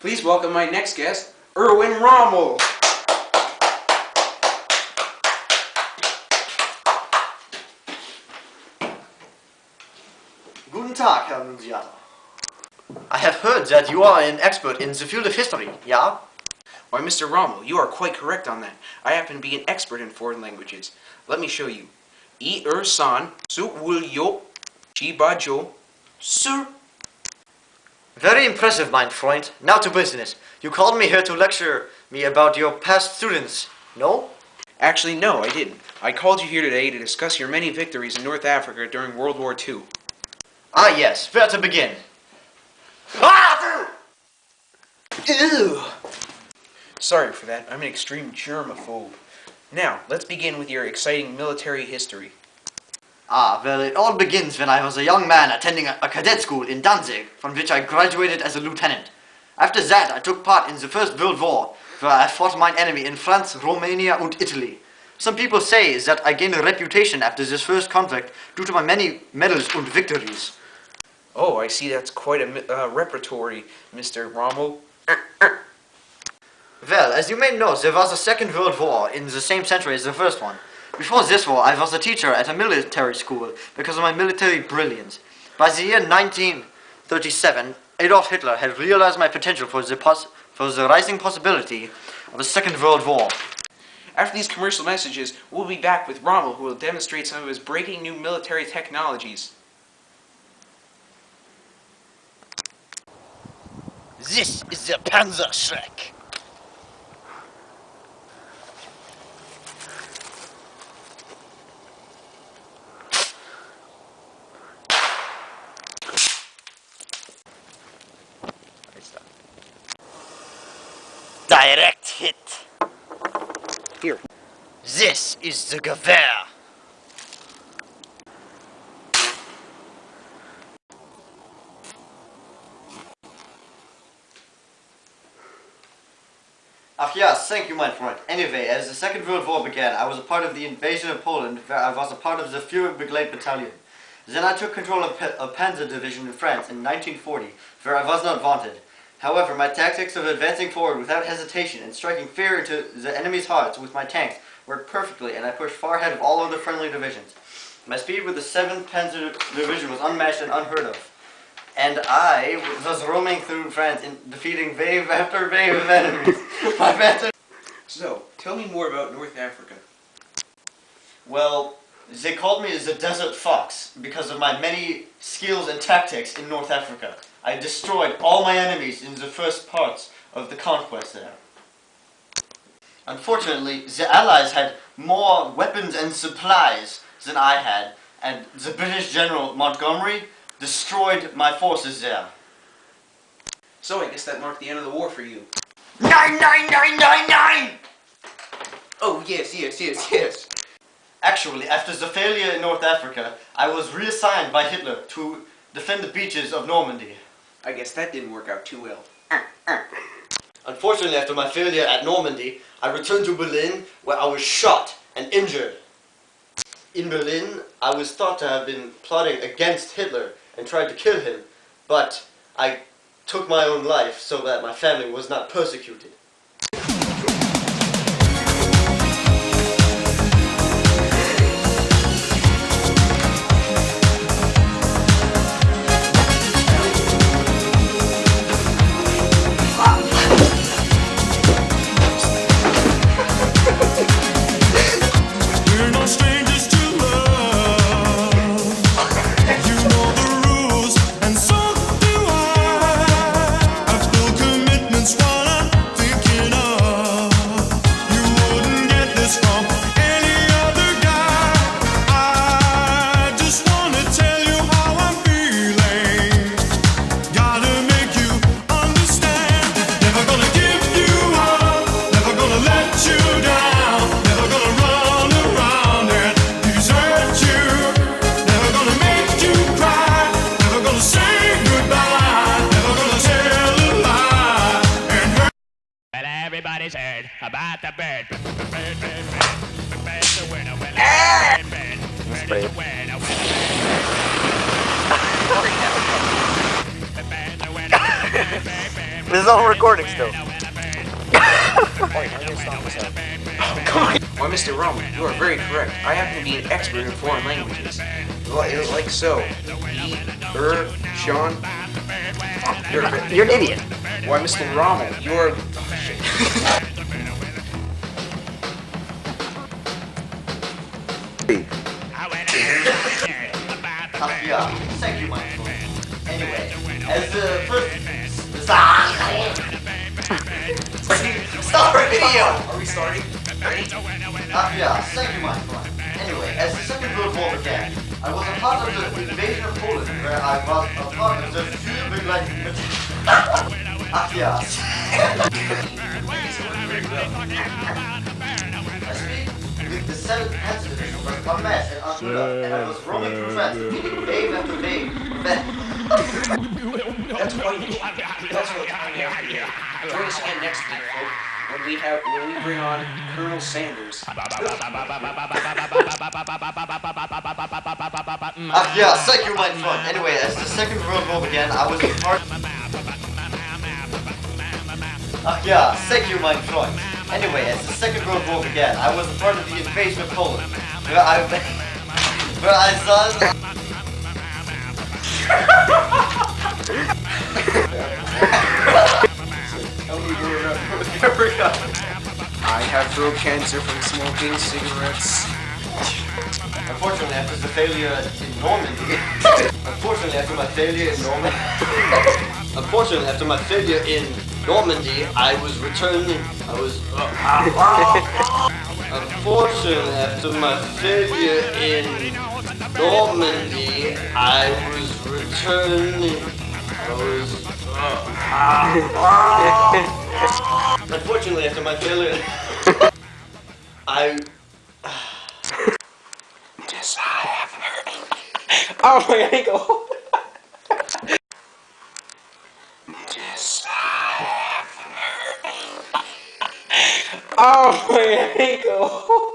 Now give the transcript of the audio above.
Please welcome my next guest, Erwin Rommel. Guten Tag, Herr Nunziator. I have heard that you are an expert in the field of history, yeah? Why, Mr. Rommel, you are quite correct on that. I happen to be an expert in foreign languages. Let me show you. San, su wul yo, chi ba jo, sir. Very impressive, mein Freund. Now to business. You called me here to lecture me about your past students, no? Actually, no, I didn't. I called you here today to discuss your many victories in North Africa during World War II. Ah, yes. Where to begin? Ah! Ew! Sorry for that. I'm an extreme germaphobe. Now, let's begin with your exciting military history. Ah, well, it all begins when I was a young man attending a cadet school in Danzig, from which I graduated as a lieutenant. After that, I took part in the First World War, where I fought my enemy in France, Romania, and Italy. Some people say that I gained a reputation after this first conflict due to my many medals and victories. Oh, I see that's quite a repertory, Mr. Rommel. Well, as you may know, there was a Second World War in the same century as the first one. Before this war, I was a teacher at a military school because of my military brilliance. By the year 1937, Adolf Hitler had realized my potential for the rising possibility of a Second World War. After these commercial messages, we'll be back with Rommel, who will demonstrate some of his breaking new military technologies. This is the Panzerschreck. Direct hit. Here. This is the Gewehr. Ach yes, thank you, my friend. Anyway, as the Second World War began, I was a part of the invasion of Poland, where I was a part of the Führer Brigade Battalion. Then I took control of a Panzer division in France in 1940, where I was not wanted. However, my tactics of advancing forward without hesitation and striking fear into the enemy's hearts with my tanks worked perfectly, and I pushed far ahead of all other friendly divisions. My speed with the 7th Panzer Division was unmatched and unheard of. And I was roaming through France and defeating wave after wave of enemies. My battle. So, tell me more about North Africa. Well, they called me the Desert Fox because of my many skills and tactics in North Africa. I destroyed all my enemies in the first parts of the conquest there. Unfortunately, the Allies had more weapons and supplies than I had, and the British General Montgomery destroyed my forces there. So I guess that marked the end of the war for you. 99999! Oh, yes. Actually, after the failure in North Africa, I was reassigned by Hitler to defend the beaches of Normandy. I guess that didn't work out too well. Unfortunately, after my failure at Normandy, I returned to Berlin, where I was shot and injured. In Berlin, I was thought to have been plotting against Hitler and tried to kill him, but I took my own life so that my family was not persecuted. Everybody's heard about the bird. Bird's the winner, bird is the winner, bird's the winner. This is all recording still. Why, Mr. Rommel, you are very correct. I happen to be an expert in foreign languages. Like so. Sean. You're an idiot. Why, Mr. Rommel, you are... Oh, shit. Yeah, thank you, my friend. Anyway, as the first... Stop the video! Are we starting? Ready? Yeah, thank you, my friend. Anyway, as the Second World War began, I was a part of the invasion of Poland, where I was a part of the Führerbegleitung. Yeah. I speak with the 7th Panzer Division was en masse in Angola, and I was roaming through France, meeting wave after wave. That's what time after day. Join us again next week, folks, when we bring on Colonel Sanders. Yeah, thank you, my friend. Anyway, as the Second World War began, I was a part... yeah, thank you, my friend. Anyway, as the Second World War began, I was a part of the invasion of Poland, where I saw... I have throat cancer from smoking cigarettes. Unfortunately, after the failure in Normandy... Unfortunately, after my failure in Normandy, I was returning... Unfortunately, after my failure in Normandy, I was returning... Unfortunately, after my failure... Yes, I have heard. Oh, my ankle. Yes, I have heard. Oh, my ankle.